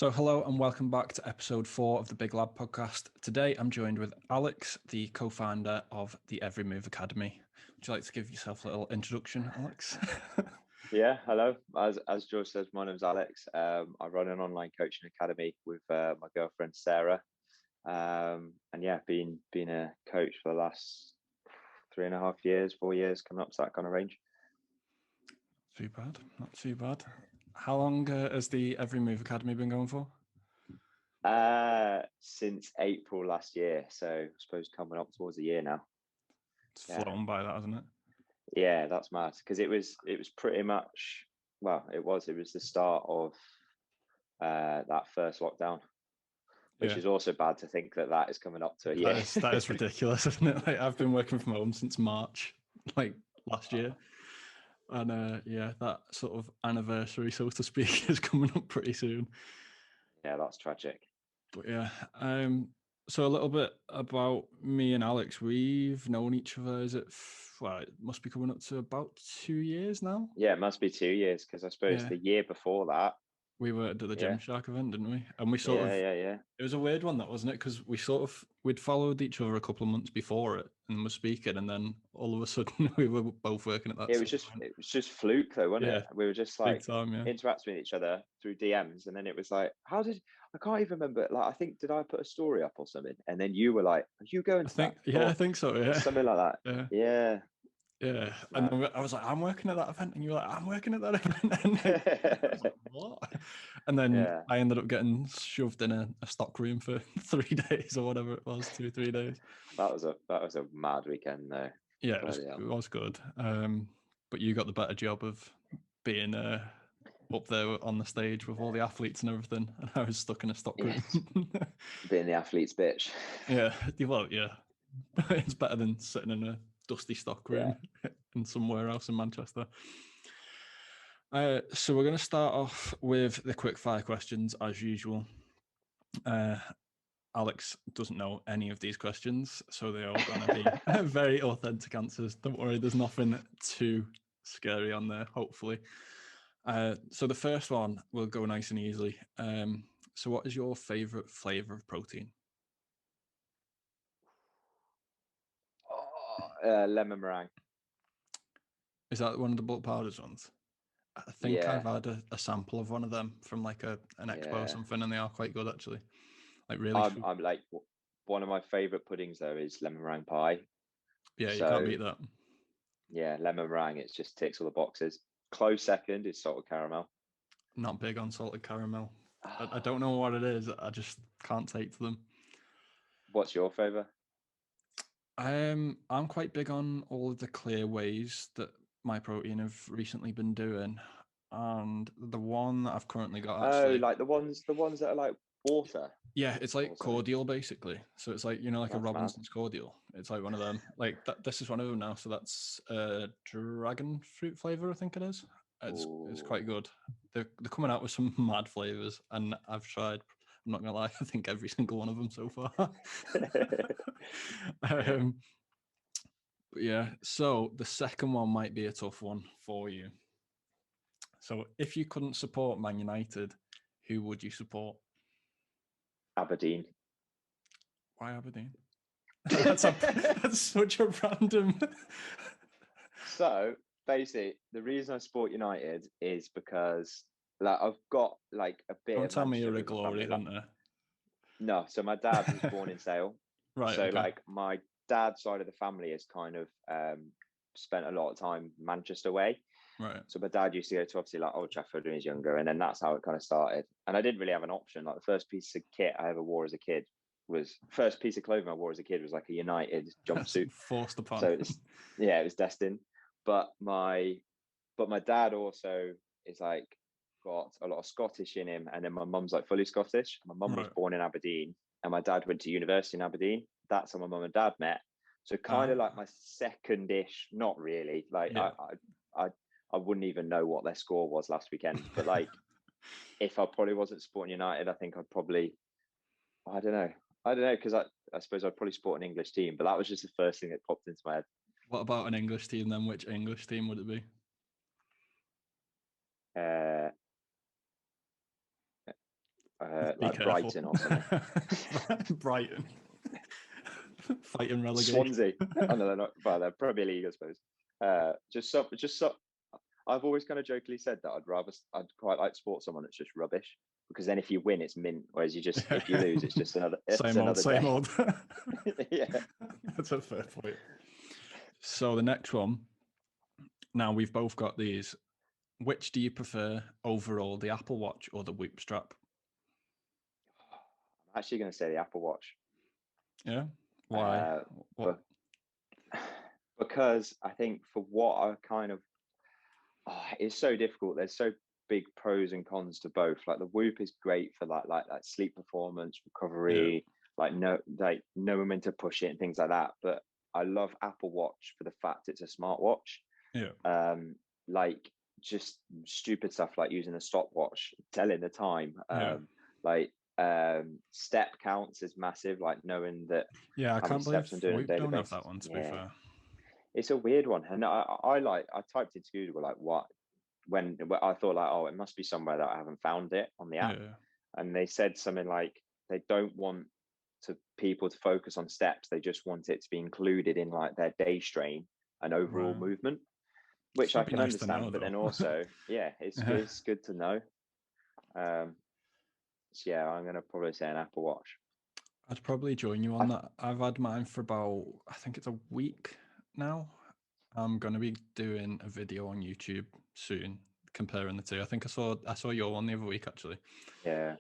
So hello and welcome back to episode 4 of the Big Lad Podcast. Today I'm joined with Alex, the co-founder of the Every Move Academy. Would you like to give yourself a little introduction, Alex? Yeah, hello. As George says, my name's Alex. I run an online coaching academy with my girlfriend Sarah, and yeah, been a coach for the last 3.5 years, 4 years, coming up to that kind of range. Too bad, not too bad. How long has the Every Move Academy been going for? Since April last year, so I suppose coming up towards a year now. It's flown by that, hasn't it? Yeah, that's mad because it was pretty much it was the start of that first lockdown. Which is also bad to think that is coming up to a year. That is ridiculous, isn't it? Like, I've been working from home since March, like last year. And that sort of anniversary, so to speak, is coming up pretty soon. Yeah, that's tragic. But yeah, so a little bit about me and Alex. We've known each other, it must be coming up to about 2 years now? Yeah, it must be 2 years because I suppose the year before that, we were at the Gymshark event, didn't we? And we it was a weird one, that wasn't it? Because we'd followed each other a couple of months before it and were speaking, and then all of a sudden we were both working at that. It was just fluke though, wasn't it? We were just like interacting with each other through DMs, and then it was like, I can't even remember. Like, I think, did I put a story up or something? And then you were like, "Are you going to that?" I think so. Yeah, something like that. Yeah. Yeah, and then I was like, I'm working at that event, and you were like, I'm working at that event, and I was like, what? And then I ended up getting shoved in a stock room for 3 days or whatever it was, 2-3 days. That was a mad weekend though. Yeah, it was good. But you got the better job of being up there on the stage with all the athletes and everything, and I was stuck in a stock room. Being the athlete's bitch. Yeah, well, yeah, it's better than sitting in a dusty stock room in somewhere else in Manchester. So we're going to start off with the quick fire questions as usual. Alex doesn't know any of these questions, so they're all going to be very authentic answers. Don't worry, there's nothing too scary on there, hopefully. So the first one will go nice and easily. So what is your favorite flavor of protein? Lemon meringue. Is that one of the bulk powders ones? I think I've had a sample of one of them from like an expo or something, and they are quite good actually. Like really, I'm like, one of my favorite puddings though is lemon meringue pie. Yeah, you can't beat that. Yeah, lemon meringue, it just ticks all the boxes. Close second is salted caramel. Not big on salted caramel. I don't know what it is. I just can't take to them. What's your favorite? I'm quite big on all of the clear wheys that My Protein have recently been doing, and the one that I've currently got actually. Like the ones that are like water. Yeah, it's like cordial basically. So it's like, like a Robinson's cordial. It's like one of them. Like this is one of them now. So that's dragon fruit flavor, I think it is. It's quite good. They're coming out with some mad flavors, and I've tried. I'm not gonna lie, I think every single one of them so far. But yeah, so the second one might be a tough one for you. So if you couldn't support Man United, who would you support? Aberdeen. Why Aberdeen? That's such a random. So basically, the reason I support United is because like I've got like a bit. Don't tell me you're a Glory hunter. No, so my dad was born in Sale. Right. So like my dad's side of the family has kind of spent a lot of time Manchester way. Right. So my dad used to go to obviously like Old Trafford when he was younger, and then that's how it kind of started. And I didn't really have an option. Like the first piece of kit I ever wore as a kid was like a United jumpsuit. Forced upon. So it was destined. But my dad also is like got a lot of Scottish in him, and then my mum's like fully Scottish. My mum was born in Aberdeen, and my dad went to university in Aberdeen. That's how my mum and dad met. So kind of like my second-ish, not really. Like I wouldn't even know what their score was last weekend. But like, if I probably wasn't supporting United, I think I'd probably, I don't know, because I suppose I'd probably support an English team. But that was just the first thing that popped into my head. What about an English team then? Which English team would it be? like Brighton or something. Brighton. Fighting relegation. Swansea. Oh no, they're not. Well, they're Premier League, I suppose. Just so. I've always kind of jokingly said that I'd quite like to support someone that's just rubbish, because then if you win, it's mint. Whereas if you lose, it's just another. Same old. Yeah, that's a fair point. So the next one. Now we've both got these. Which do you prefer overall, the Apple Watch or the Whoop strap? I'm actually going to say the Apple Watch. Yeah. Why? Because I think for what I kind of, it's so difficult. There's so big pros and cons to both. Like the Whoop is great for like sleep performance, recovery, knowing when to push it and things like that. But I love Apple Watch for the fact it's a smartwatch. Yeah. Like just stupid stuff like using a stopwatch, telling the time. Step counts is massive, like knowing that. Yeah, I can't believe we don't have that one, to be fair. It's a weird one. And I typed into Google like when I thought like, oh, it must be somewhere that I haven't found it on the app. Yeah. And they said something like they don't want people to focus on steps, they just want it to be included in like their day strain and overall movement, which I can understand, but then also it's good to know. So yeah, I'm going to probably say an Apple Watch. I'd probably join you on that. I've had mine for about, I think it's a week now. I'm going to be doing a video on YouTube soon comparing the two. I think I saw your one the other week, actually. Yeah.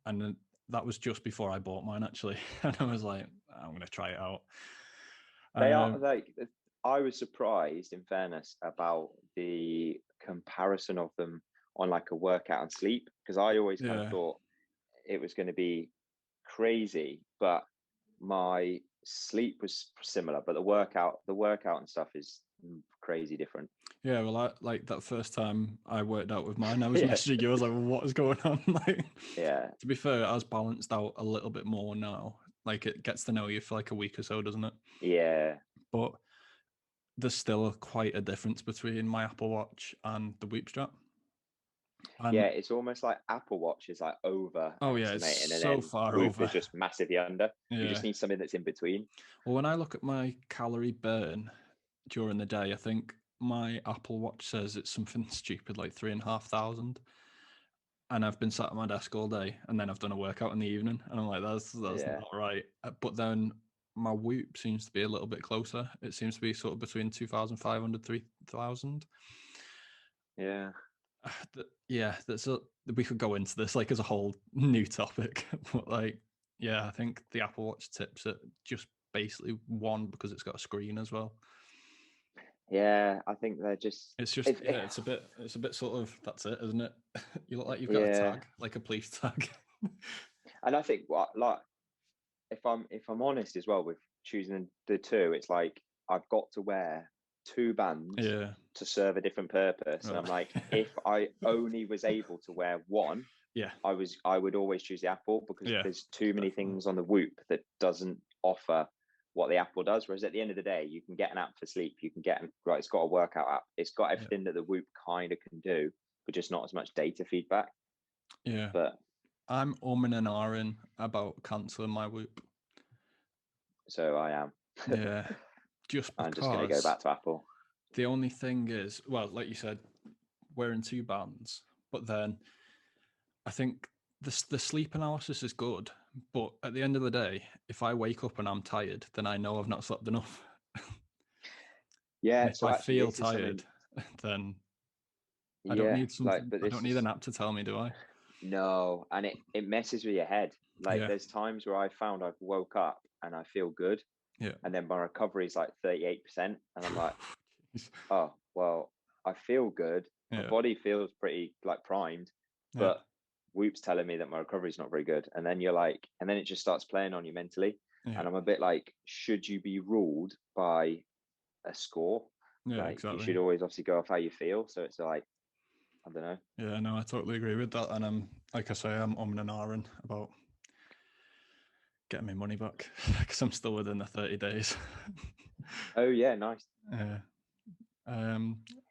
And that was just before I bought mine, actually. And I was like, I'm going to try it out. They are like, I was surprised, in fairness, about the comparison of them on like a workout and sleep, because I always kind of thought it was going to be crazy, but my sleep was similar, but the workout and stuff is crazy different. Yeah, well, I like that first time I worked out with mine, I was messaging you. I was like, well, what is going on? Like, to be fair, it has balanced out a little bit more now. Like, it gets to know you for like a week or so, doesn't it? Yeah. But there's still quite a difference between my Apple Watch and the Whoop strap. Yeah, it's almost like Apple Watch is like over. Oh yeah, it's so far over. Whoop is just massively under. Yeah. You just need something that's in between. Well, when I look at my calorie burn during the day, I think my Apple Watch says it's something stupid like 3,500, and I've been sat at my desk all day, and then I've done a workout in the evening, and I'm like, that's not right. But then my Whoop seems to be a little bit closer. It seems to be sort of between 2,500, 3,000. Yeah. We could go into this like as a whole new topic, but like, I think the Apple Watch tips at just basically one because it's got a screen as well. Yeah, I think they're just. It's a bit sort of, that's it, isn't it? You look like you've got a tag, like a police tag. And I think if I'm honest as well with choosing the two, it's like I've got to wear two bands to serve a different purpose. And I'm like, if I only was able to wear one, I would always choose the Apple, because there's too many things on the Whoop that doesn't offer what the Apple does. Whereas at the end of the day, you can get an app for sleep, you can get it's got a workout app, it's got everything that the Whoop kind of can do, but just not as much data feedback. But I'm umming and ahhing about cancelling my Whoop. So I am. Just because I'm just going to go back to Apple. The only thing is, well, like you said, wearing two bands, but then I think the sleep analysis is good, but at the end of the day, if I wake up and I'm tired, then I know I've not slept enough. Yeah. If I feel tired, then I don't need something. I don't need an app to tell me, do I? No, and it messes with your head. Like there's times where I found I've woke up and I feel good. Yeah. And then my recovery is like 38%. And I'm like, oh, well, I feel good. My body feels pretty like primed, but Whoop's telling me that my recovery is not very good. And then you're like, and then it just starts playing on you mentally. Yeah. And I'm a bit like, should you be ruled by a score? Yeah, like, exactly. You should always obviously go off how you feel. So it's like, I don't know. Yeah, no, I totally agree with that. And I'm, like I say, I'm umming and ahhing about getting my money back because I'm still within the 30 days. Oh yeah, nice. Yeah.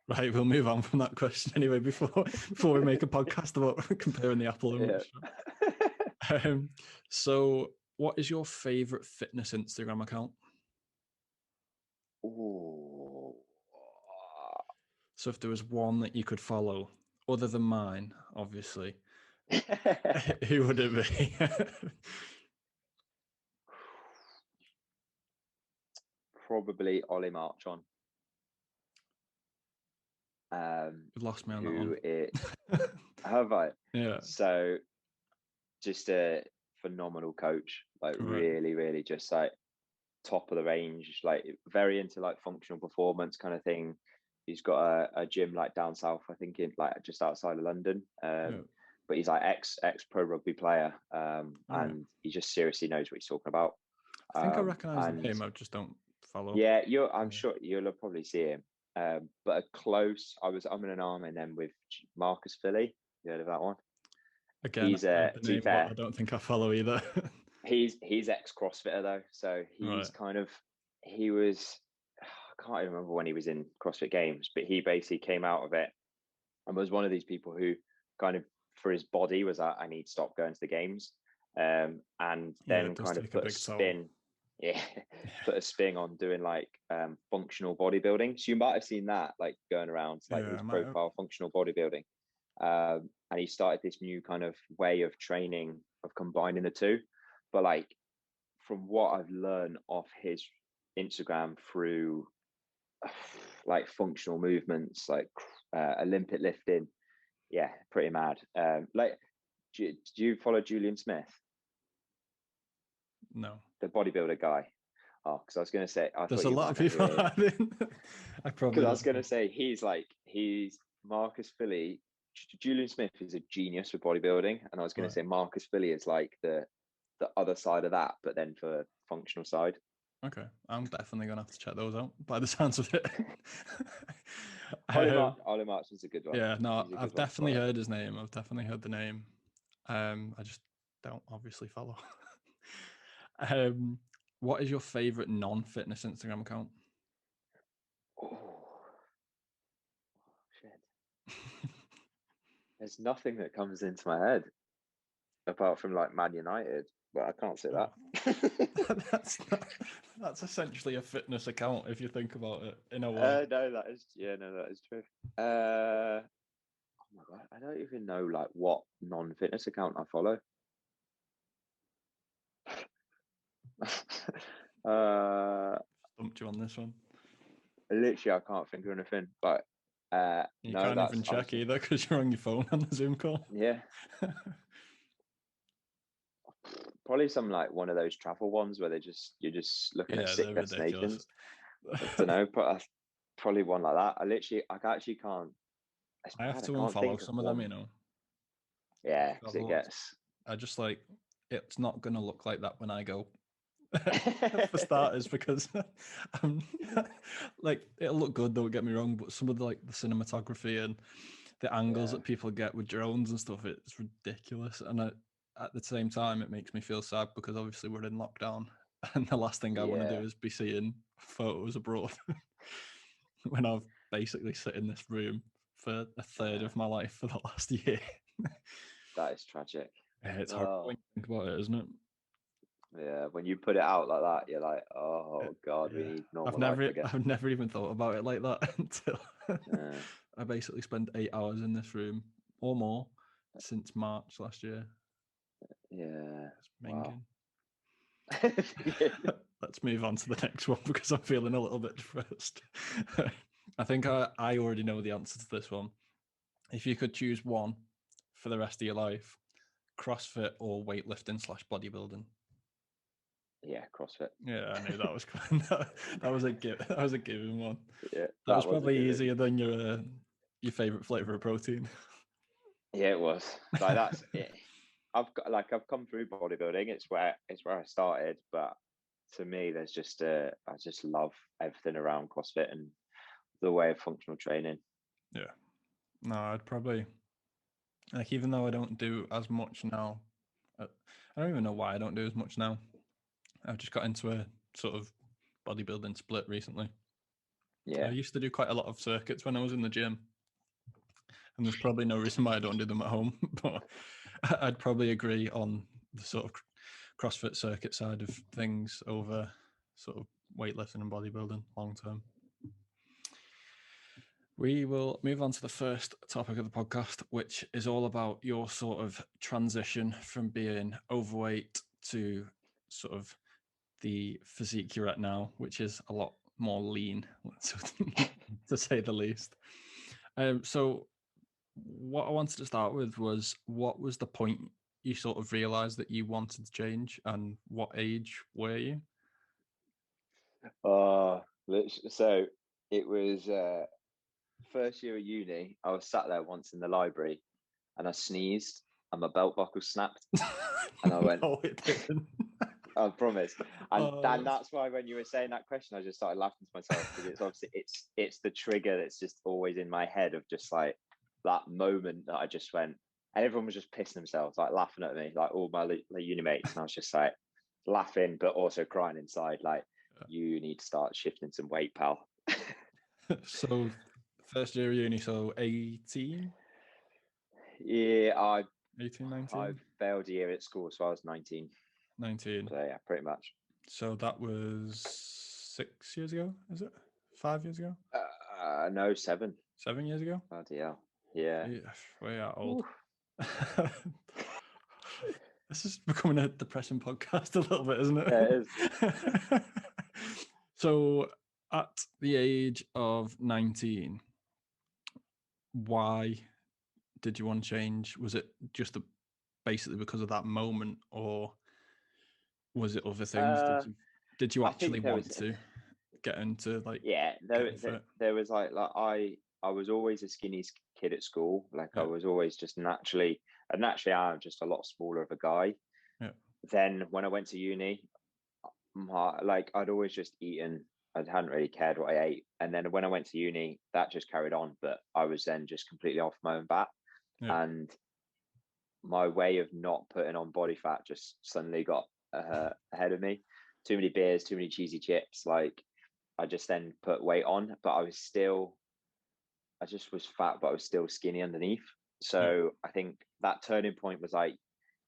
Right, we'll move on from that question anyway before we make a podcast about comparing the Apple and So what is your favorite fitness Instagram account? Ooh. So if there was one that you could follow, other than mine, obviously, who would it be? Probably Ollie Marchon. You've lost me on who that one. Have I? Yeah. So just a phenomenal coach, like really, really just like top of the range, like very into like functional performance kind of thing. He's got a gym like down south, I think in like just outside of London. But he's like ex pro rugby player, and he just seriously knows what he's talking about. I think I recognise the name, I just don't follow. Yeah, I'm sure you'll probably see him. But a close, I'm in an arm and then with Marcus Philly. You heard of that one? Again, he's to be fair, I don't think I follow either. he's ex CrossFitter though, so he's kind of I can't even remember when he was in CrossFit Games, but he basically came out of it and was one of these people who kind of for his body was like, I need to stop going to the games, and then kind of put a spin. Put a spin on doing like functional bodybuilding. So you might have seen that like going around like his profile, functional bodybuilding. And he started this new kind of way of training of combining the two. But like from what I've learned off his Instagram through like functional movements, like Olympic lifting, yeah, pretty mad. Like, do you follow Julian Smith? No. The bodybuilder guy. Oh, because I was going to say, there's a lot of people. I was going to say he's Marcus Philly. Julian Smith is a genius for bodybuilding, and I was going to say Marcus Philly is like the other side of that, but then for functional side. Okay, I'm definitely going to have to check those out by the sounds of it. Ollie March is a good one. Yeah, no, I've definitely heard his name. I've definitely heard the name. I just don't obviously follow. What is your favorite non-fitness Instagram account? Oh shit. There's nothing that comes into my head apart from like Man United, but I can't say that. That's essentially a fitness account if you think about it in a way. No, that is true. Oh my god, I don't even know like what non-fitness account I follow. Stumped you on this one. Literally, I can't think of anything. But you can't even check either because you're on your phone on the Zoom call. Yeah. Probably some like one of those travel ones where you're just looking at sick destinations. I don't know, but probably one like that. I actually can't. I have to unfollow some of them, you know. Yeah, because it gets. I just like it's not gonna look like that when I go. For starters, because like it'll look good, don't get me wrong, but some of the cinematography and the angles that people get with drones and stuff, it's ridiculous. And at the same time, it makes me feel sad because obviously we're in lockdown, and the last thing I want to do is be seeing photos abroad when I've basically sit in this room for a third of my life for the last year. That is tragic. It's horrible when you think about it, isn't it? Yeah, when you put it out like that, you're like, oh god, we need normal life. I've never even thought about it like that until I basically spent 8 hours in this room or more since March last year. Yeah. Wow. Let's move on to the next one because I'm feeling a little bit depressed. I think I already know the answer to this one. If you could choose one for the rest of your life, CrossFit or weightlifting / bodybuilding? Yeah, CrossFit. Yeah, I knew that was coming. that was a given one. Yeah, that was probably easier than your favorite flavor of protein. Yeah, it was. Like that's it. I've come through bodybuilding. It's where I started, but to me, there's just I just love everything around CrossFit and the way of functional training. Yeah, no, I'd probably even though I don't do as much now. I don't even know why I don't do as much now. I've just got into a sort of bodybuilding split recently. Yeah, I used to do quite a lot of circuits when I was in the gym, and there's probably no reason why I don't do them at home. But I'd probably agree on the sort of CrossFit circuit side of things over sort of weightlifting and bodybuilding long term. We will move on to the first topic of the podcast, which is all about your sort of transition from being overweight to sort of the physique you're at now, which is a lot more lean, to say the least. So what I wanted to start with was, what was the point you sort of realized that you wanted to change, and what age were you? So it was first year of uni. I was sat there once in the library and I sneezed and my belt buckle snapped and I went, no, it didn't. I promise. And that's why when you were saying that question, I just started laughing to myself, because it's obviously it's the trigger that's just always in my head, of just like that moment that I just went, and everyone was just pissing themselves, like laughing at me, like all my uni mates, and I was just like laughing but also crying inside, like, you need to start shifting some weight, pal. So first year of uni, so 18? Yeah, 18, 19? I failed a year at school, so I was 19. 19. So yeah, pretty much. So that was 6 years ago, is it? 5 years ago? No, 7. 7 years ago? Bloody hell. Yeah. We are old. This is becoming a depressing podcast a little bit, isn't it? Yeah, it is. So at the age of 19, why did you want to change? Was it just basically because of that moment, or was it other things? Did you actually want to get into, like, yeah, there was like I was always a skinny kid at school. Like, I was always just naturally I'm just a lot smaller of a guy. Yeah. Then when I went to uni, like, I'd always just eaten. I hadn't really cared what I ate. And then when I went to uni, that just carried on. But I was then just completely off my own bat. Yeah. And my way of not putting on body fat just suddenly got ahead of me. Too many beers, too many cheesy chips. Like, I just then put weight on, but I just was fat, but I was still skinny underneath. So I think that turning point was like,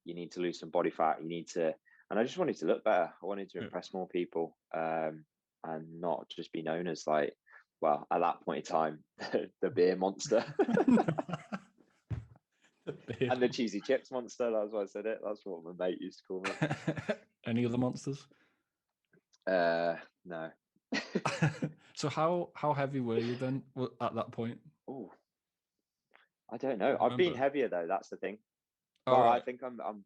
you need to lose some body fat. You need to, and I just wanted to look better. I wanted to impress more people, and not just be known as, like, well, at that point in time, the beer monster. And the cheesy chips monster. That's why I said it. That's what my mate used to call me. Any other monsters? No. So how heavy were you then at that point? Oh, I don't know. I've been heavier though. That's the thing. But right. I think I'm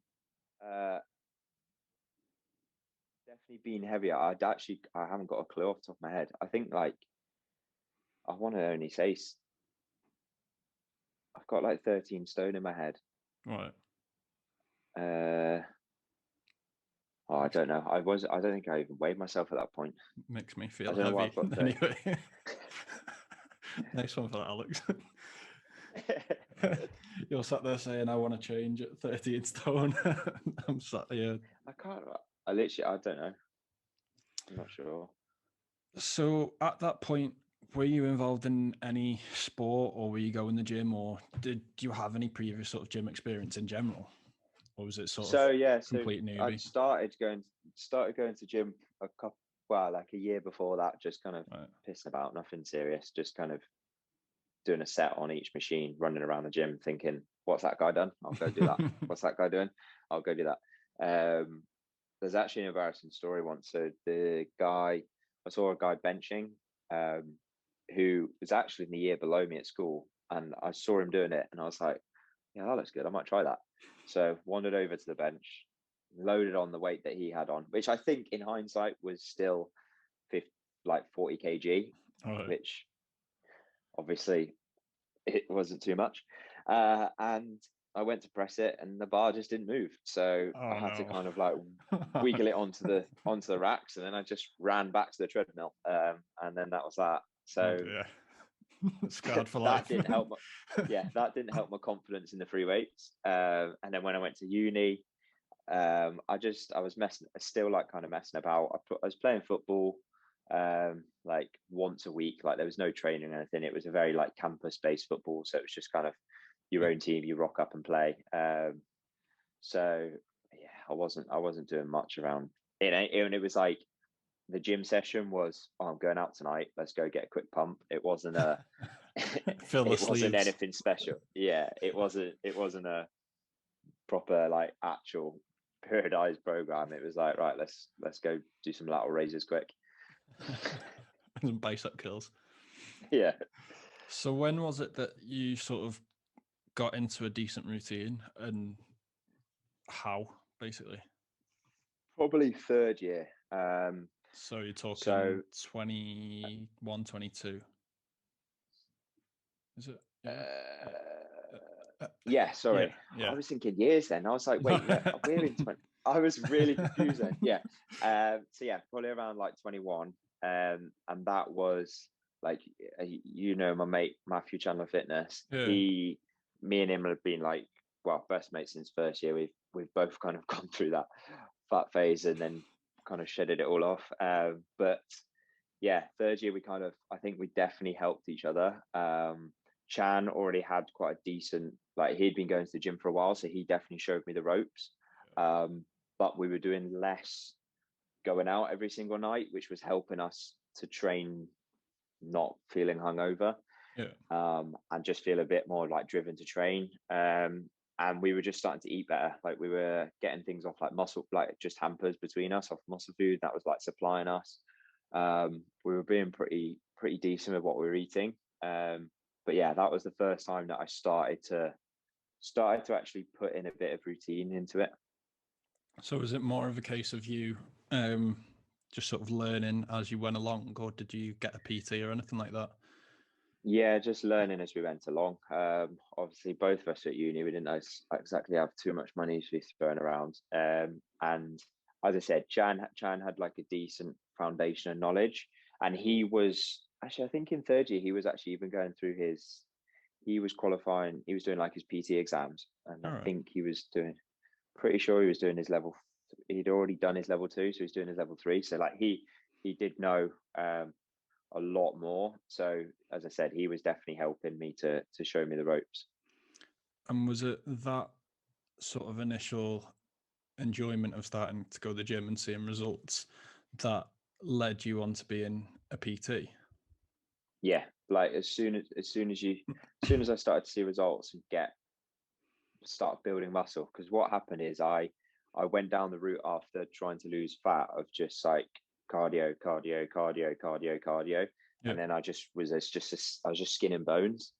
definitely been heavier. I haven't got a clue off the top of my head. I think, like, I want to only say I've got like 13 stone in my head. Right. I don't know. I don't think I even weighed myself at that point. Makes me feel heavy. Anyway. Nice one for that, Alex. You're sat there saying, I want to change at 13 stone. I'm sat here. I don't know. I'm not sure. So at that point, were you involved in any sport, or were you going to the gym, or did you have any previous sort of gym experience in general? Or was it complete newbie? I started going to gym like a year before that, just kind of pissing about, nothing serious, just kind of doing a set on each machine, running around the gym thinking, what's that guy done? I'll go do that. What's that guy doing? I'll go do that. There's actually an embarrassing story once. So I saw a guy benching, who was actually in the year below me at school, and I saw him doing it and I was like, yeah, that looks good. I might try that. So wandered over to the bench, loaded on the weight that he had on, which I think in hindsight was still 40 kg, which obviously it wasn't too much. And I went to press it and the bar just didn't move. So I had to kind of like wiggle it onto the racks, and then I just ran back to the treadmill. And then that was that. So scarred for life. That didn't help that didn't help my confidence in the free weights. And then when I went to uni, I was still like kind of messing about. I was playing football like once a week. Like, there was no training or anything. It was a very like campus based football, so it was just kind of your own team, you rock up and play. So yeah, I wasn't doing much around it. And it was like the gym session was, oh, I'm going out tonight, let's go get a quick pump. It wasn't a it wasn't anything special. Yeah, it wasn't a proper like actual periodized program. It was like, right, let's go do some lateral raises quick. Some bicep curls. Yeah. So when was it that you sort of got into a decent routine, and how, basically? Probably third year. So you're talking 21, 22. Is it? Yeah, sorry. Yeah. I was thinking years then. I was like, wait, we're in 20. I was really confused then. Yeah. So yeah, probably around like 21. And that was like, my mate, Matthew Chandler Fitness. Yeah. Me and him have been like, well, best mates since first year. We've both kind of gone through that fat phase and then kind of shedded it all off. But yeah, third year I think we definitely helped each other. Chan already had quite a decent, like he'd been going to the gym for a while, so he definitely showed me the ropes. But we were doing less going out every single night, which was helping us to train not feeling hungover. And just feel a bit more like driven to train. And we were just starting to eat better. Like we were getting things off like muscle, like just hampers between us off muscle food that was like supplying us. We were being pretty decent with what we were eating. But yeah, that was the first time that I started to actually put in a bit of routine into it. So was it more of a case of you just sort of learning as you went along, or did you get a PT or anything like that? Yeah, just learning as we went along. Obviously, both of us at uni, we didn't exactly have too much money to be thrown around. And as I said, Chan had like a decent foundation of knowledge, and he was actually, I think in third year, he was actually even going through he was qualifying, he was doing like his PT exams, and I think he was pretty sure he was doing his level. He'd already done his level 2, so he's doing his level 3. So like he did know a lot more. So as I said, he was definitely helping me to show me the ropes. And was it that sort of initial enjoyment of starting to go to the gym and seeing results that led you on to being a PT? Yeah, like as soon as I started to see results and start building muscle, because what happened is I went down the route after trying to lose fat of just like cardio, and then I was just skin and bones.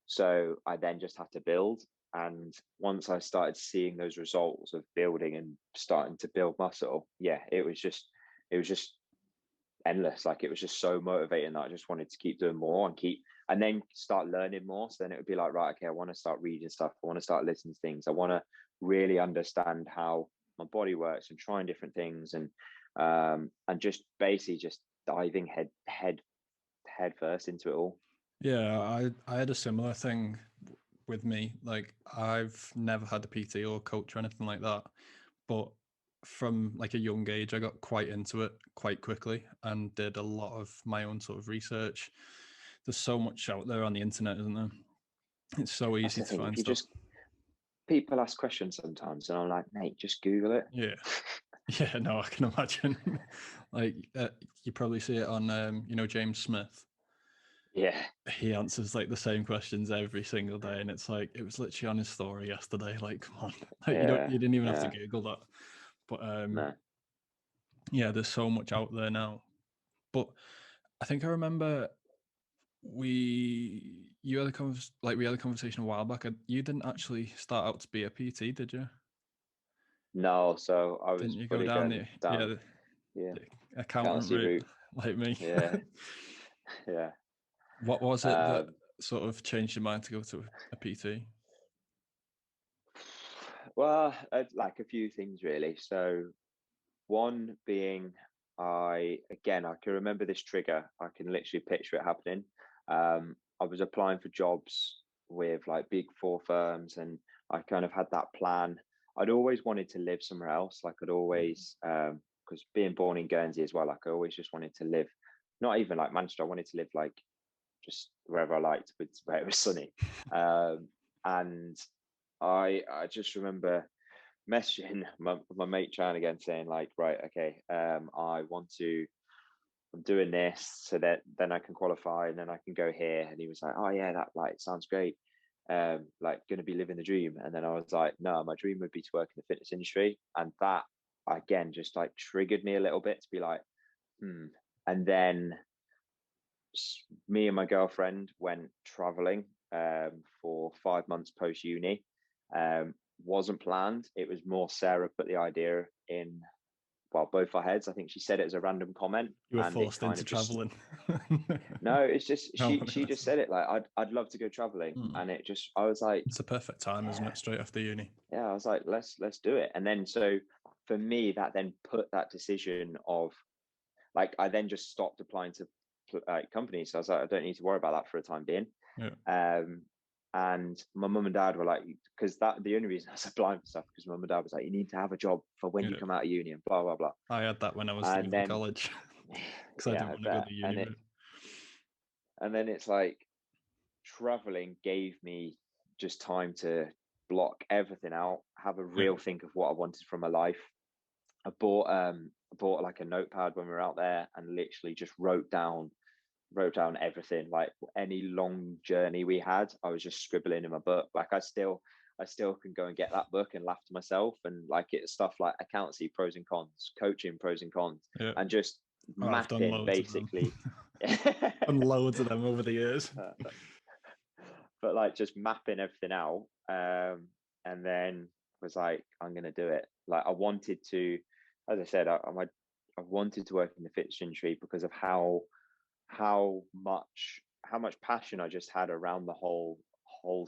So I then just had to build. And once I started seeing those results of building and starting to build muscle, yeah, it was just endless. Like it was just so motivating that I just wanted to keep doing more and then start learning more. So then it would be like, right, okay, I want to start reading stuff. I want to start listening to things. I want to really understand how my body works and trying different things and just basically just diving head first into it all. Yeah, I had a similar thing with me. Like I've never had a PT or coach or anything like that, but from like a young age, I got quite into it quite quickly and did a lot of my own sort of research. There's so much out there on the internet, isn't there? It's so easy to find stuff. People ask questions sometimes, and I'm like, mate, just Google it. Yeah. Yeah, no, I can imagine. Like you probably see it on, James Smith. Yeah, he answers like the same questions every single day, and it's like it was literally on his story yesterday. Like, come on, like, you didn't even have to Google that. But no. Yeah, there's so much out there now. But I think I remember we had a conversation a while back. You didn't actually start out to be a PT, did you? No, so I was. Didn't you go down the accountant route like me? Yeah, yeah. What was it that sort of changed your mind to go to a PT? Well, like a few things really. So one being, I can remember this trigger. I can literally picture it happening. I was applying for jobs with like Big 4 firms, and I kind of had that plan. I'd always wanted to live somewhere else. Like I'd always, because being born in Guernsey as well, like I always just wanted to live, not even like Manchester. I wanted to live like just wherever I liked, where it was sunny. And I just remember messaging my mate Chan again, saying like, right, okay, I'm doing this so that then I can qualify and then I can go here. And he was like, oh yeah, that like sounds great. Like going to be living the dream. And then I was like, no, my dream would be to work in the fitness industry. And that again just like triggered me a little bit to be like, And then me and my girlfriend went traveling for 5 months post uni. Wasn't planned. It was more Sarah put the idea in, well, both our heads. I think she said it as a random comment. You were forced into traveling. No, it's just she just said it like, I'd love to go traveling, and it just, I was like, it's a perfect time, isn't it? Straight after uni. Yeah, I was like, let's do it. And then so for me, that then put that decision of like, I then just stopped applying to companies. So I was like, I don't need to worry about that for a time being. Yeah. And my mum and dad were like, because the only reason I was applying for stuff, because mum and dad was like, you need to have a job for when you come out of uni and blah blah blah. I had that when I was leaving college because I didn't want to go to uni. And then it's like, traveling gave me just time to block everything out, have a real think of what I wanted from my life. I bought like a notepad when we were out there and literally just wrote down everything. Like any long journey we had, I was just scribbling in my book. Like I still can go and get that book and laugh to myself. And like it's stuff like accountancy pros and cons, coaching pros and cons, and just mapping basically. Done loads of them over the years. But like just mapping everything out, and then was like, I'm gonna do it. Like I wanted to, as I said, I wanted to work in the fitness industry because of how much passion I just had around the whole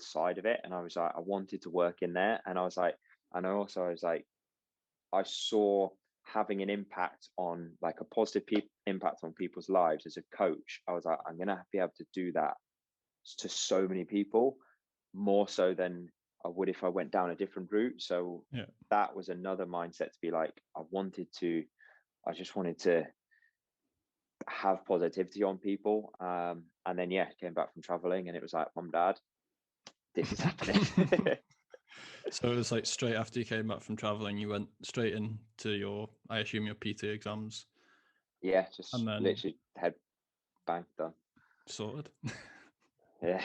side of it. And I was like, I wanted to work in there. And I was like, and I was like, I saw having an impact on like a positive impact on people's lives as a coach. I was like, I'm gonna be able to do that to so many people, more so than I would if I went down a different route. So that was another mindset to be like, I just wanted to have positivity on people. And then came back from traveling and it was like, Mom, Dad, this is happening. So it was like straight after you came back from traveling, you went straight into your, I assume, your PT exams. Yeah, just and then literally head bang, done. Sorted. Yeah.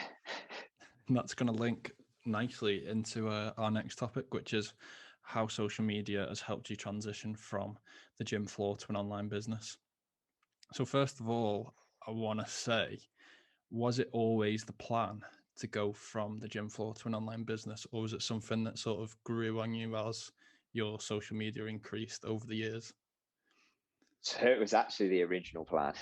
And that's going to link nicely into our next topic, which is how social media has helped you transition from the gym floor to an online business. So first of all, I want to say, was it always the plan to go from the gym floor to an online business, or was it something that sort of grew on you as your social media increased over the years? So it was actually the original plan.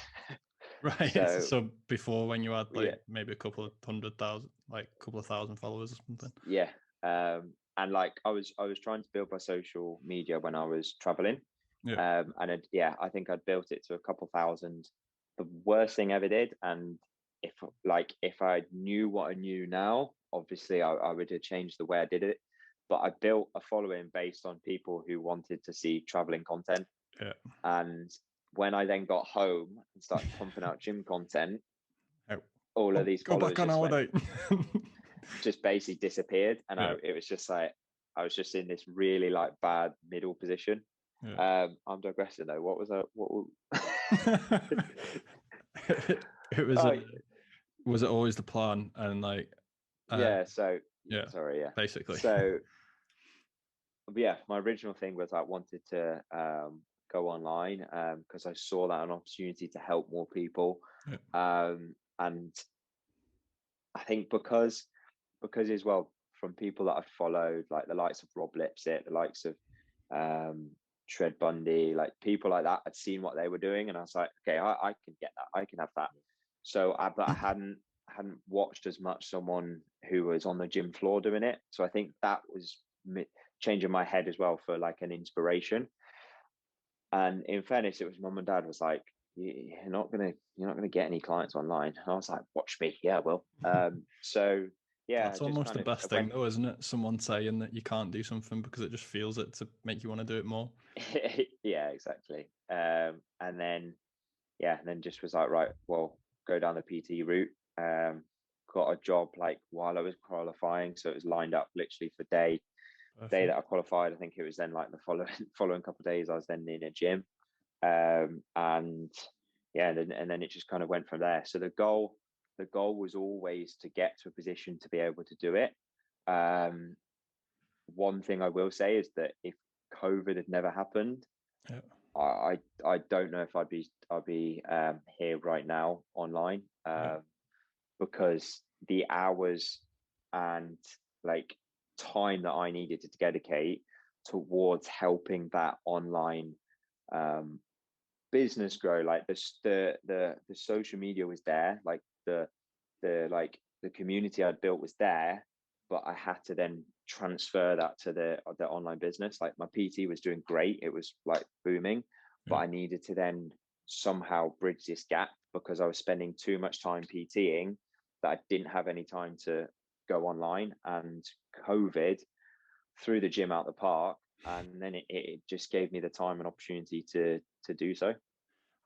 Right. So before, when you had like maybe a couple of 100,000, like a couple of thousand followers or something. Yeah. And like I was trying to build my social media when I was traveling. Yeah. And I think I'd built it to a couple thousand. The worst thing I ever did, and if I knew what I knew now, obviously I would have changed the way I did it. But I built a following based on people who wanted to see traveling content. Yeah. And when I then got home and started pumping out gym content, all of these followers go back on holiday. Just basically disappeared. And it was just like, I was just in this really like bad middle position. Yeah. I'm digressing though. What was that? It was. Was it always the plan? And like, basically. So, my original thing was I wanted to go online because I saw that an opportunity to help more people. Yeah. And I think because as well, from people that I've followed, like the likes of Rob Lipsett, the likes of Shred Bundy, like people like that, I'd seen what they were doing and I was like, okay, I can get that, I can have that. So but I hadn't watched as much someone who was on the gym floor doing it. So I think that was changing my head as well for like an inspiration. And in fairness, it was Mum and Dad was like, you're not gonna get any clients online. And I was like, watch me, yeah, well. So yeah, that's almost the best thing though, isn't it? Someone saying that you can't do something because it just feels it to make you want to do it more. Yeah, exactly. And then just was like, right, well, go down the PT route. Got a job like while I was qualifying, so it was lined up literally for day day that I qualified, I think it was then like the following couple of days, I was then in a gym, and then it just kind of went from there. So the goal was always to get to a position to be able to do it. One thing I will say is that if COVID had never happened, I don't know if I'd be here right now online, because the hours and like time that I needed to dedicate towards helping that online business grow, like the social media was there, like the community I'd built was there, but I had to then transfer that to the online business. Like my PT was doing great, it was like booming, but I needed to then somehow bridge this gap because I was spending too much time PTing that I didn't have any time to go online. And COVID threw the gym out the park, and then it just gave me the time and opportunity to do so.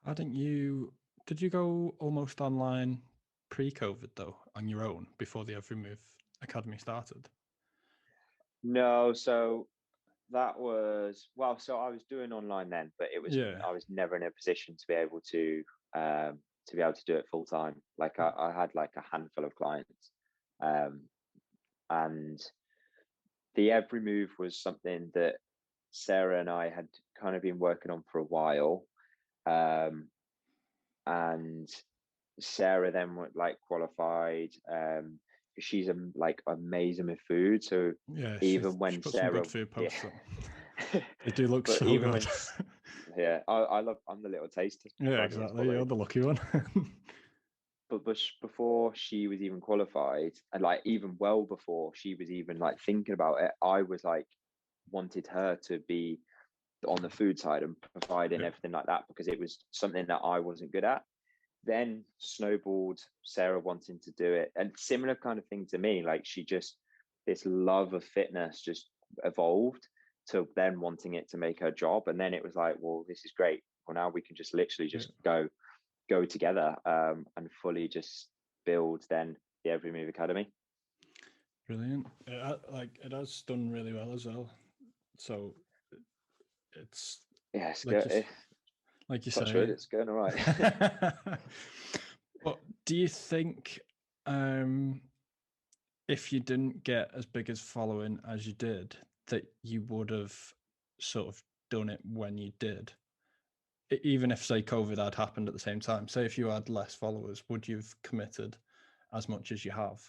Did you go almost online pre-COVID though, on your own, before the Every Move Academy started? No, so that was, well, so I was doing online then, but it was, I was never in a position to be able to do it full time. Like I had like a handful of clients, and the Every Move was something that Sarah and I had kind of been working on for a while, and Sarah then like qualified. She's like amazing with food, so even when Sarah, food posts they do look so even good. I'm the little taster. Yeah, exactly. You're the lucky one. but before she was even qualified, and like even well before she was even like thinking about it, I was like wanted her to be on the food side and providing everything like that, because it was something that I wasn't good at. Then snowballed Sarah wanting to do it, and similar kind of thing to me, like she just, this love of fitness just evolved to then wanting it to make her job. And then it was like, well, this is great, well now we can just literally just go together, and fully just build then the Every Move Academy. Brilliant. It has done really well as well, so it's like you say, it's going all right. But do you think if you didn't get as big as following as you did, that you would have sort of done it when you did? Even if, say, COVID had happened at the same time, say if you had less followers, would you have committed as much as you have?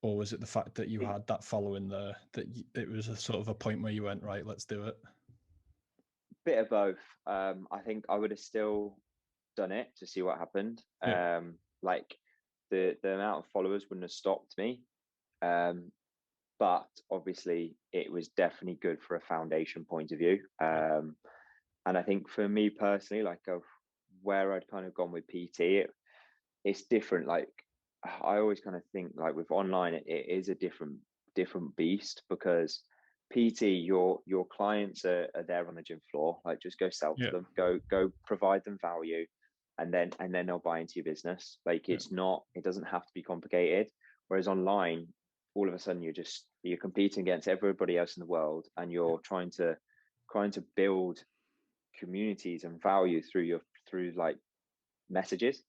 Or was it the fact that you had that following there, that it was a sort of a point where you went, right, let's do it? Bit of both. I think I would have still done it to see what happened. Like the amount of followers wouldn't have stopped me. But obviously it was definitely good for a foundation point of view. And I think for me personally, like where I'd kind of gone with PT, it's different. Like I always kind of think like with online, it is a different beast, because PT, your clients are there on the gym floor. Like just go sell to them, go provide them value, and then they'll buy into your business. Like it's not, it doesn't have to be complicated. Whereas online, all of a sudden you're competing against everybody else in the world, and you're trying to build communities and value through like messages.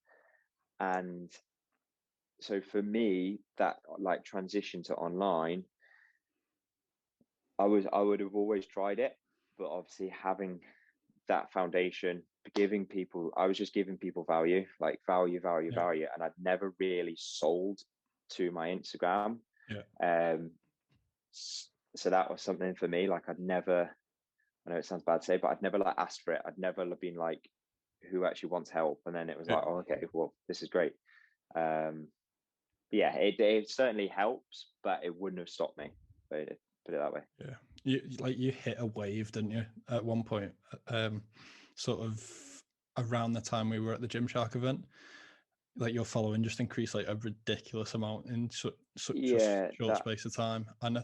And so for me, that like transition to online, I would have always tried it, but obviously having that foundation, I was just giving people value, like value, and I'd never really sold to my Instagram. So that was something for me. Like I know it sounds bad to say, but I'd never like asked for it. I'd never been like, who actually wants help? And then it was like, oh, okay, well, this is great. Yeah, it certainly helps, but it wouldn't have stopped me. Put it that way. Yeah, you hit a wave, didn't you, at one point? Sort of around the time we were at the Gymshark event, like your following just increased like a ridiculous amount in such a short space of time. And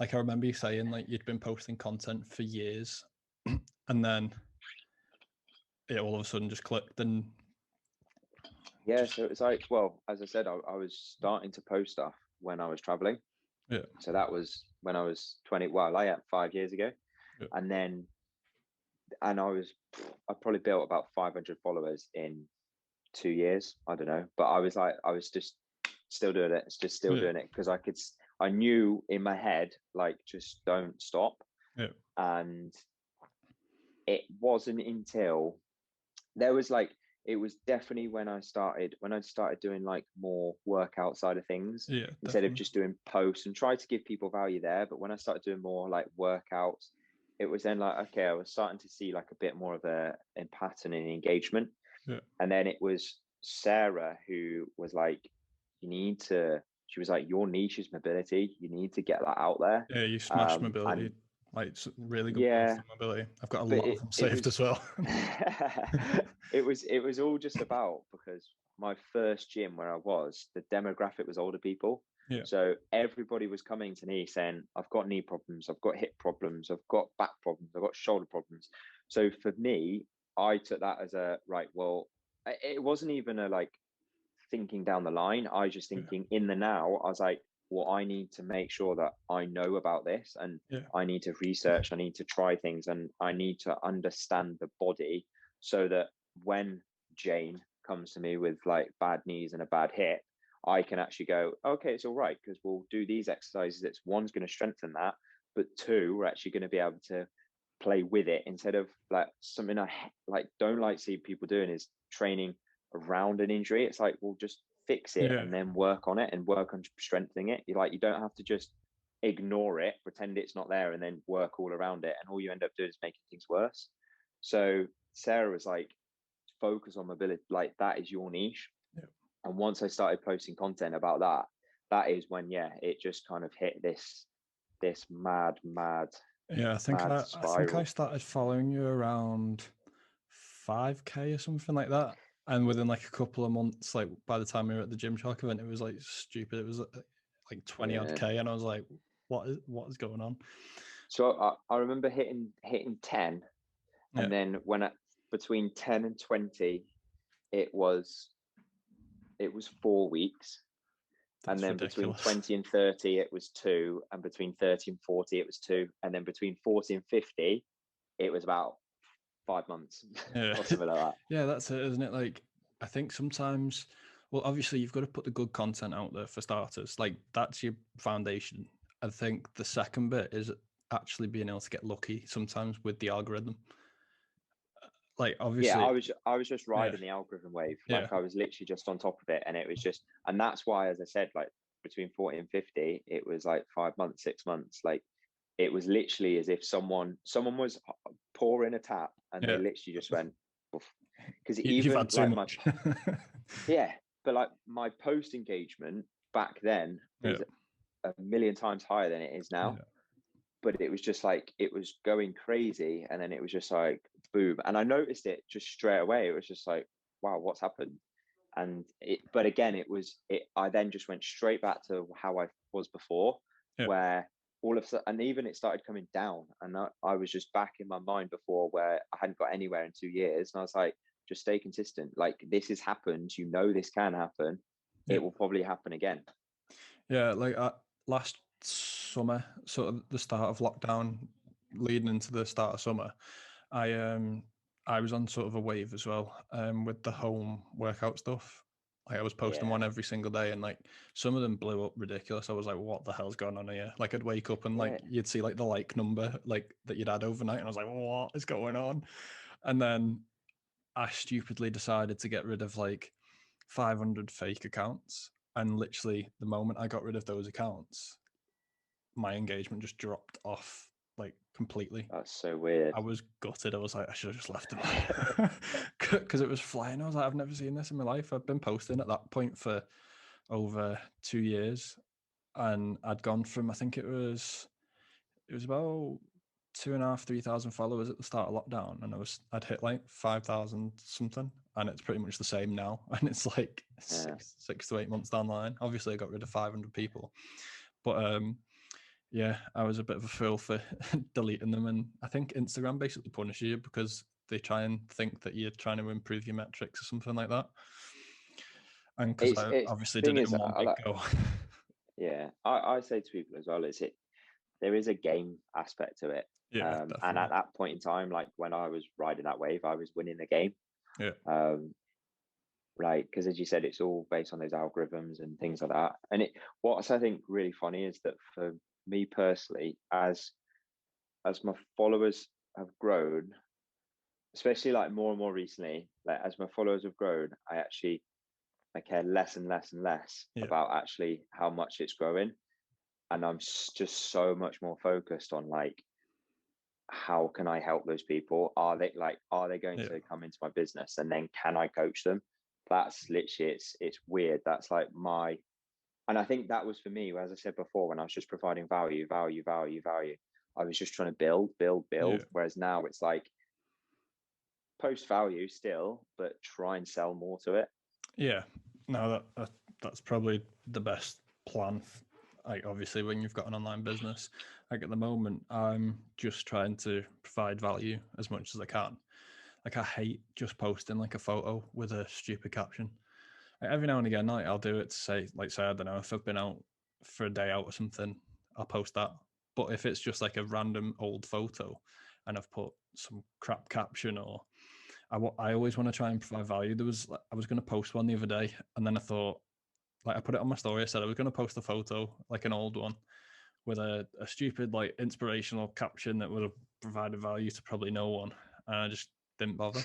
I remember you saying like you'd been posting content for years, and then it all of a sudden just clicked. And so it's like, well, as I said, I was starting to post stuff when I was traveling. Yeah. So that was when I was 20. Well, I ate 5 years ago, and I probably built about 500 followers in 2 years. I don't know, but I was just still doing it. It's just still doing it because I knew in my head, like, just don't stop. And it wasn't until it was definitely when I started doing like more workout side of things, instead of just doing posts, and try to give people value there. But when I started doing more like workouts, it was then like, okay, I was starting to see like a bit more of a pattern in engagement. And then it was Sarah who was like, she was like, your niche is mobility. You need to get that out there. Yeah, you smashed mobility. Like, really good mobility. I've got a lot of them saved as well. It was all just about, because my first gym where I was, the demographic was older people. So everybody was coming to me saying, I've got knee problems, I've got hip problems, I've got back problems, I've got shoulder problems. So for me, I took that as it wasn't even a like thinking down the line. I was just thinking in the now. I was like, well, I need to make sure that I know about this, and I need to research, I need to try things, and I need to understand the body, so that when Jane comes to me with like bad knees and a bad hip, I can actually go, okay, it's all right, because we'll do these exercises. It's one's going to strengthen that, but two, we're actually going to be able to play with it, instead of like something I don't like see people doing is training around an injury. It's like, well, just fix it and then work on it and work on strengthening it. You don't have to just ignore it, pretend it's not there, and then work all around it, and all you end up doing is making things worse. So Sarah was like, focus on mobility, like that is your niche. And once I started posting content about that is when it just kind of hit this mad I think I started following you around 5K or something like that. And within like a couple of months, like by the time we were at the Gym Shark event, it was like stupid. It was like 20 odd K, and I was like, what is going on? So I remember hitting 10, and then between 10 and 20, it was 4 weeks. That's and then ridiculous. Between 20 and 30, it was 2, and between 30 and 40, it was 2, and then between 40 and 50, it was about 5 months or something like that. Yeah, that's it, isn't it? Like, I think sometimes, well, obviously you've got to put the good content out there for starters. Like, that's your foundation. I think the second bit is actually being able to get lucky sometimes with the algorithm. Like, obviously, I was just riding the algorithm wave. Like, I was literally just on top of it, and it was just, and that's why, as I said, like between 40 and 50, it was like 5 months, 6 months. Like, it was literally as if someone was pouring a tap, and they literally just went, because even you've had too like much. But like my post engagement back then was a million times higher than it is now. But it was just like, it was going crazy, and then it was just like boom, and I noticed it just straight away. It was just like, wow, what's happened? And but again, I then just went straight back to how I was before, where all of a sudden, and even it started coming down, and I was just back in my mind before, where I hadn't got anywhere in 2 years, and I was like, just stay consistent. Like, this has happened, this can happen. It will probably happen again. Like last summer, sort of the start of lockdown, leading into the start of summer, I was on sort of a wave as well, with the home workout stuff. Like, I was posting one every single day, and like some of them blew up ridiculous. I was like, what the hell's going on here? Like, I'd wake up and like you'd see like the like number like that you'd had overnight, and I was like, what is going on? And then I stupidly decided to get rid of like 500 fake accounts, and literally the moment I got rid of those accounts, my engagement just dropped off like completely. That's so weird. I was gutted. I was like, I should have just left it because it was flying. I was like, I've never seen this in my life. I've been posting at that point for over 2 years, and I'd gone from, I think it was about 2,500, 3,000 followers at the start of lockdown, and I'd hit like 5,000 something, and it's pretty much the same now. And it's like 6 to 8 months down the line. Obviously, I got rid of 500 people, but I was a bit of a fool for deleting them. And I think Instagram basically punishes you because they try and think that you're trying to improve your metrics or something like that. And because I obviously did it in one big go. Yeah, I say to people as well, there is a game aspect to it. Yeah, and at that point in time, like when I was riding that wave, I was winning the game. Yeah. Like, because as you said, it's all based on those algorithms and things like that. And what's I think really funny is that for me personally, as my followers have grown, especially like more and more recently, like as my followers have grown, I care less and less and less about actually how much it's growing. And I'm just so much more focused on like, how can I help those people? Are they going to come into my business, and then can I coach them? That's literally, it's weird. That's like and I think that was for me, as I said before, when I was just providing value. I was just trying to build. Whereas now it's like post value still, but try and sell more to it. Yeah, no, that's probably the best plan. Like obviously when you've got an online business, like at the moment, I'm just trying to provide value as much as I can. Like I hate just posting like a photo with a stupid caption. Like every now and again, like I'll do it to say, I don't know, if I've been out for a day out or something, I'll post that. But if it's just like a random old photo and I've put some crap caption, or I always want to try and provide value. I was going to post one the other day, and then I thought, like I put it on my story. I said I was going to post a photo, like an old one, with a stupid like inspirational caption that would have provided value to probably no one, and I just didn't bother.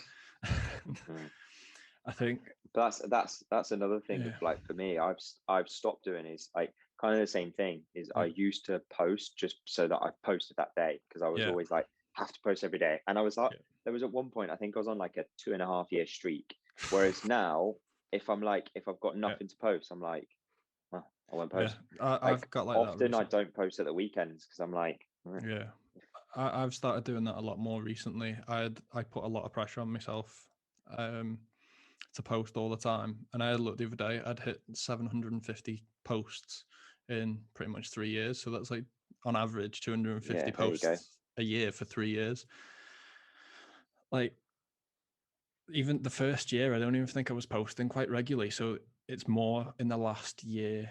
I think that's another thing. Like for me, I've stopped doing is like kind of the same thing. Is I used to post just so that I posted that day, because I was always like, have to post every day, and I was like, there was at one point I think I was on like a 2.5 year streak. Whereas now, if I've got nothing to post, I'm like, I won't post. I've got like often that I don't post at the weekends because I'm like, I've started doing that a lot more recently. I put a lot of pressure on myself to post all the time, and I had a look the other day. I'd hit 750 posts in pretty much 3 years, so that's like on average 250 posts a year for 3 years. Like even the first year, I don't even think I was posting quite regularly. So it's more in the last year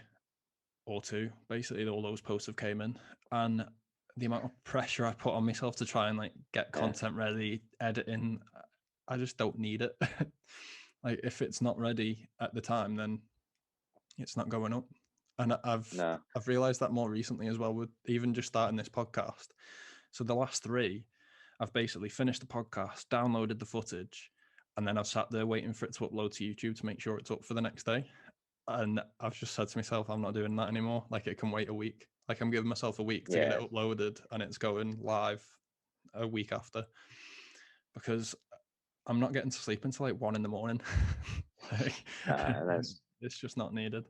or two, basically, all those posts have came in, and the amount of pressure I put on myself to try and like get content ready, editing, I just don't need it. Like if it's not ready at the time, then it's not going up. And I've realized that more recently as well, with even just starting this podcast. So the last 3, I've basically finished the podcast, downloaded the footage, and then I've sat there waiting for it to upload to YouTube to make sure it's up for the next day. And I've just said to myself, I'm not doing that anymore. Like it can wait a week. Like I'm giving myself a week to get it uploaded, and it's going live a week after, because I'm not getting to sleep until like 1 a.m. Like, it's just not needed.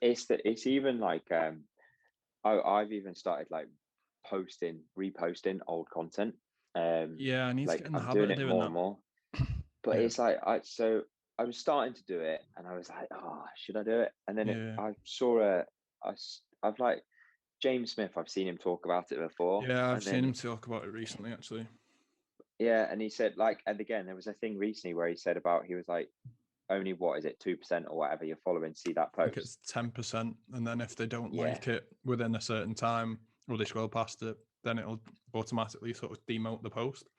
It's even like I've even started like reposting old content. I need like to get in the I'm habit doing of it doing more that. and more. But it's like I was starting to do it, and I was like, oh, should I do it? And then I saw I've like James Smith. I've seen him talk about it before. Yeah, I've seen him talk about it recently, actually. Yeah, and he said like, and again, there was a thing recently where he said about, he was like, only 2% or whatever you're following see that post. I think it's 10%, and then if they don't like it within a certain time, or they scroll past it, then it'll automatically sort of demote the post.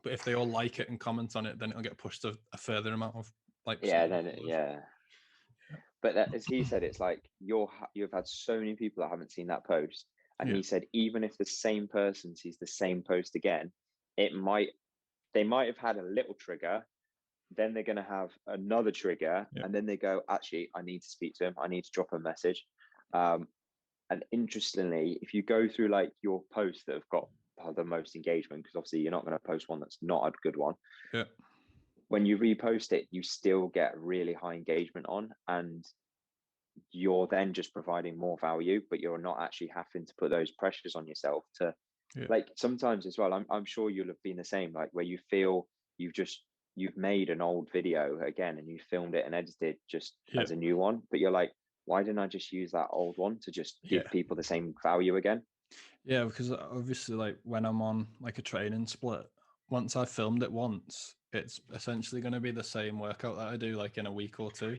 But if they all like it and comment on it, then it'll get pushed to a further amount of like. But as he said, it's like you've had so many people that haven't seen that post, and he said even if the same person sees the same post again, they might have had a little trigger, then they're going to have another trigger, and then they go, actually, I need to speak to him, I need to drop a message. And interestingly, if you go through like your posts that have got the most engagement, because obviously you're not going to post one that's not a good one, when you repost it, you still get really high engagement on, and you're then just providing more value, but you're not actually having to put those pressures on yourself to like, sometimes as well, I'm sure you'll have been the same, like where you feel you've made an old video again, and you filmed it and edited just as a new one, but you're like, why didn't I just use that old one to just give people the same value again? Yeah, because obviously, like when I'm on like a training split, once I've filmed it once, it's essentially going to be the same workout that I do like in a week or two.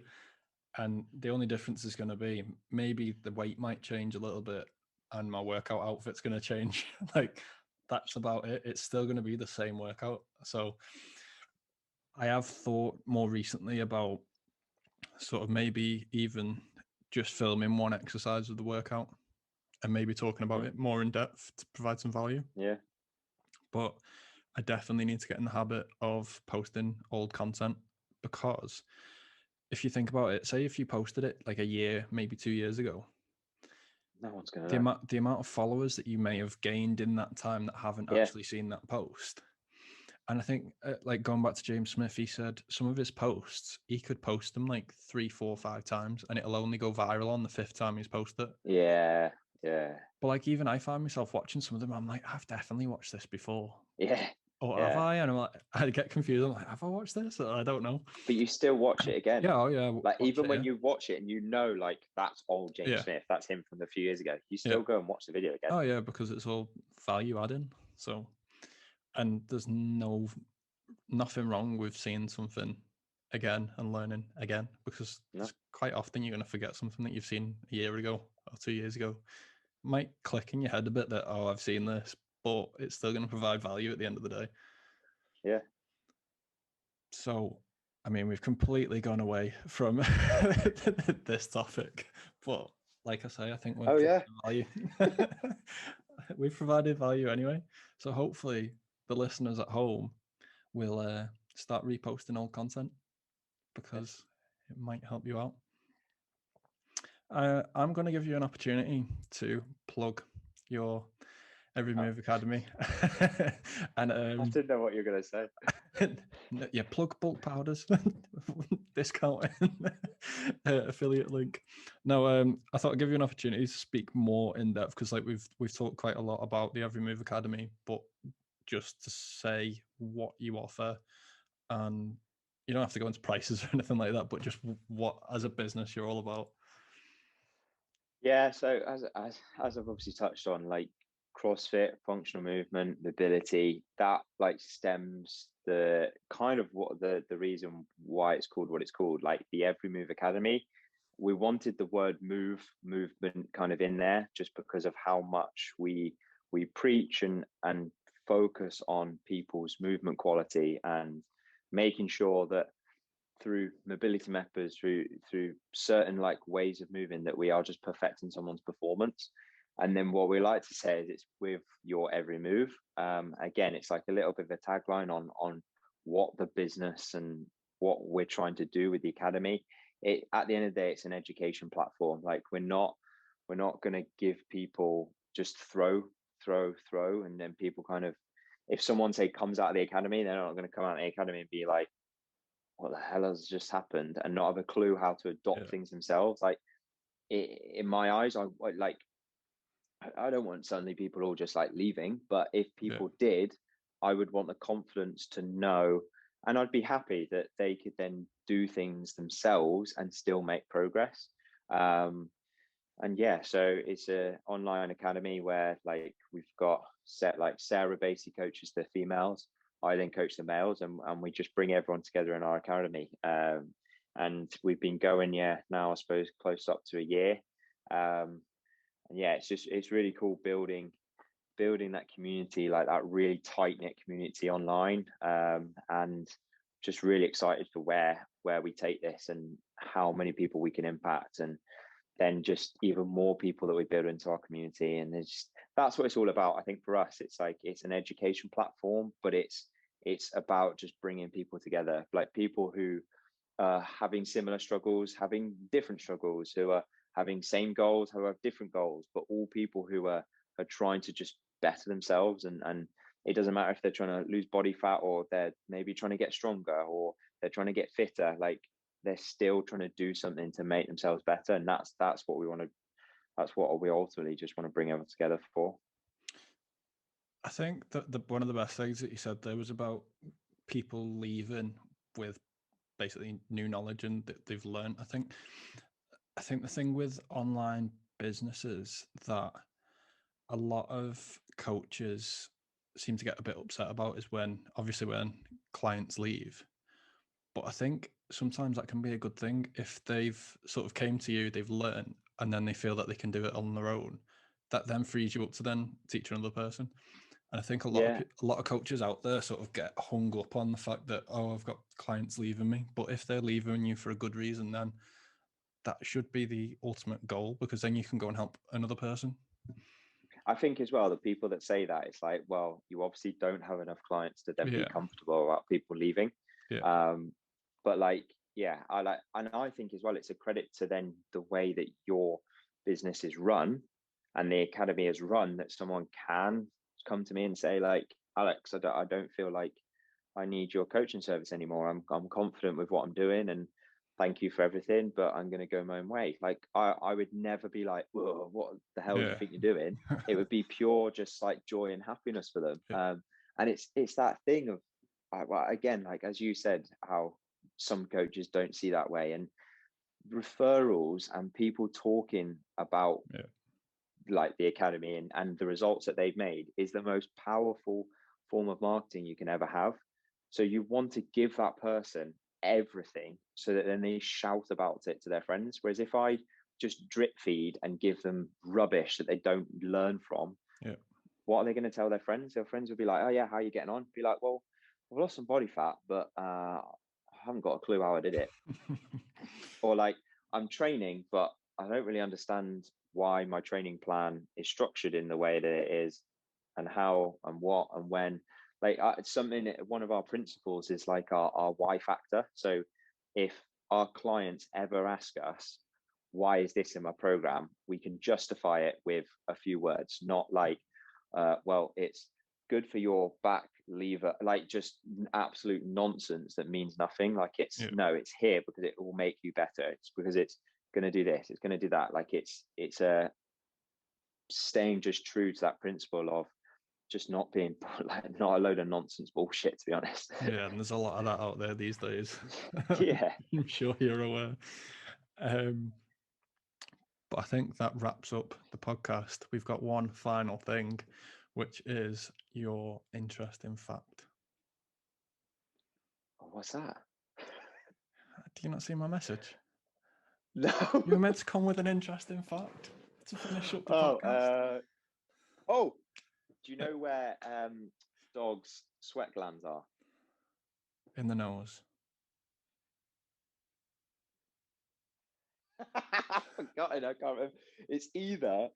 And the only difference is going to be maybe the weight might change a little bit, and my workout outfit's going to change. Like, that's about it. It's still going to be the same workout. So I have thought more recently about sort of maybe even just filming one exercise of the workout and maybe talking about it more in depth to provide some value. Yeah. But I definitely need to get in the habit of posting old content, because if you think about it, say if you posted it like a year, maybe 2 years ago, no one's going to know. The amount of followers that you may have gained in that time that haven't actually seen that post. And I think, like, going back to James Smith, he said some of his posts, he could post them like 3, 4, 5 times and it'll only go viral on the 5th time he's posted it. Yeah. But like, even I find myself watching some of them, I'm like, I've definitely watched this before. Yeah. Or have I? And I'm like, I get confused. I'm like, have I watched this? I don't know. But you still watch it again. Yeah, oh yeah. Like, even when you watch it and you know, like, that's old James Smith, that's him from a few years ago, you still go and watch the video again. Oh yeah, because it's all value adding. So, and there's nothing wrong with seeing something again and learning again, because quite often you're going to forget something that you've seen a year ago or 2 years ago. It might click in your head a bit that, oh, I've seen this, but it's still going to provide value at the end of the day. Yeah. So, I mean, we've completely gone away from this topic, but like I say, I think we're value. We've provided value anyway. So hopefully the listeners at home will start reposting old content, because it might help you out. I'm going to give you an opportunity to plug your Every Move Academy. And I didn't know what you were going to say. Yeah, plug bulk powders, discount, affiliate link. No, I thought I'd give you an opportunity to speak more in depth, because like we've talked quite a lot about the Every Move Academy, but just to say what you offer, and you don't have to go into prices or anything like that, but just what as a business you're all about. Yeah, so as I've obviously touched on, like, CrossFit, functional movement, mobility, that like stems the kind of what the reason why it's called what it's called, like the Every Move Academy. We wanted the word movement kind of in there, just because of how much we preach and focus on people's movement quality, and making sure that through mobility methods, through certain like ways of moving, that we are just perfecting someone's performance. And then what we like to say is it's with your every move. Again, it's like a little bit of a tagline on what the business and what we're trying to do with the academy. At the end of the day, it's an education platform. Like, we're not going to give people just throw, and then people kind of, if someone say comes out of the academy, they're not going to come out of the academy and be like, what the hell has just happened, and not have a clue how to adopt things themselves. Like, in my eyes, I don't want suddenly people all just like leaving, but if people did, I would want the confidence to know, and I'd be happy that they could then do things themselves and still make progress. And yeah, so it's a online academy where like we've got set, like Sarah basically coaches the females, I then coach the males, and we just bring everyone together in our academy. And we've been going now I suppose close up to a year. And yeah, it's really cool building that community, like that really tight knit community online, and just really excited for where we take this and how many people we can impact, and then just even more people that we build into our community. And that's what it's all about. I think for us, it's like it's an education platform, but it's about just bringing people together, like people who are having similar struggles, having different struggles, who are having same goals, who have different goals, but all people who are trying to just better themselves. And it doesn't matter if they're trying to lose body fat, or they're maybe trying to get stronger, or they're trying to get fitter. Like, they're still trying to do something to make themselves better. And that's what we want to, that's what we ultimately just want to bring everyone together for. I think that one of the best things that you said there was about people leaving with basically new knowledge and that they've learned. I think the thing with online businesses that a lot of coaches seem to get a bit upset about is when clients leave. But I think sometimes that can be a good thing if they've sort of came to you, they've learned, and then they feel that they can do it on their own. that then frees you up to then teach another person. And I think a lot of coaches out there sort of get hung up on the fact that, oh, I've got clients leaving me. But if they're leaving you for a good reason, then that should be the ultimate goal, because then you can go and help another person. I think as well, the people that say that, it's like, well, you obviously don't have enough clients to then be comfortable about people leaving. But like, I think as well, it's a credit to then the way that your business is run and the academy is run, that someone can come to me and say, like, Alex, I don't feel like I need your coaching service anymore. I'm confident with what I'm doing, and thank you for everything, but I'm going to go my own way. Like, I would never be like, whoa, what the hell do you think you're doing? It would be pure just like joy and happiness for them. And it's that thing of, well, again, like as you said, how some coaches don't see that way, and referrals and people talking about like the academy and the results that they've made is the most powerful form of marketing you can ever have. So you want to give that person everything so that then they shout about it to their friends. Whereas if I just drip feed and give them rubbish that they don't learn from, what are they going to tell their friends? Their friends will be like, oh yeah, how are you getting on? Be like, well, I've lost some body fat, but I haven't got a clue how I did it. Or like, I'm training, but I don't really understand why my training plan is structured in the way that it is, and how and what and when. Like, it's something, one of our principles is like our why factor. So if our clients ever ask us, why is this in my program, we can justify it with a few words, not like, well, it's good for your back lever, like just absolute nonsense that means nothing. Like no, it's here because it will make you better. It's because it's going to do this, it's going to do that. Like it's staying just true to that principle of just not being like, not a load of nonsense bullshit, to be honest. Yeah, and there's a lot of that out there these days. Yeah. I'm sure you're aware. But I think that wraps up the podcast. We've got one final thing, which is your interesting fact. What's that? Do you not see my message? No. You were meant to come with an interesting fact to finish up the podcast. Do you know where dogs' sweat glands are? In the nose. I've forgotten. I can't remember. It's either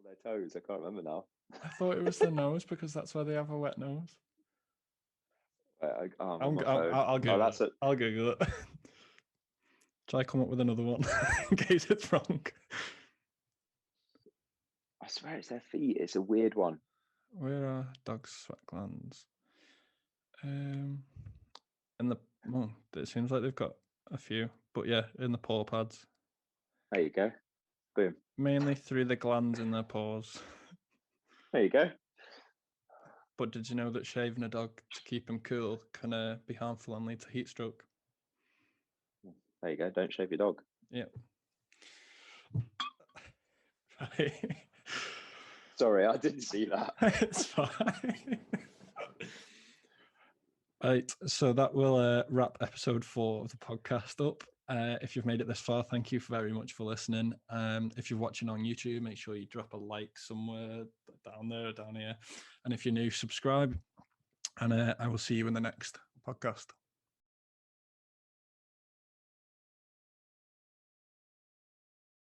their toes. I can't remember now. I thought it was the nose because that's where they have a wet nose. I'll Google it. I'll Google it. Try come up with another one in case it's wrong. I swear it's their feet. It's a weird one. Where are dogs' sweat glands? It seems like they've got a few, but yeah, in the paw pads. There you go. Boom. Mainly through the glands in their paws. There you go. But did you know that shaving a dog to keep him cool can be harmful and lead to heat stroke? There you go. Don't shave your dog. Yeah. Sorry, I didn't see that. It's fine. Right, so that will wrap episode 4 of the podcast up. If you've made it this far, thank you very much for listening. If you're watching on YouTube, make sure you drop a like somewhere down there or down here. And if you're new, subscribe. And I will see you in the next podcast.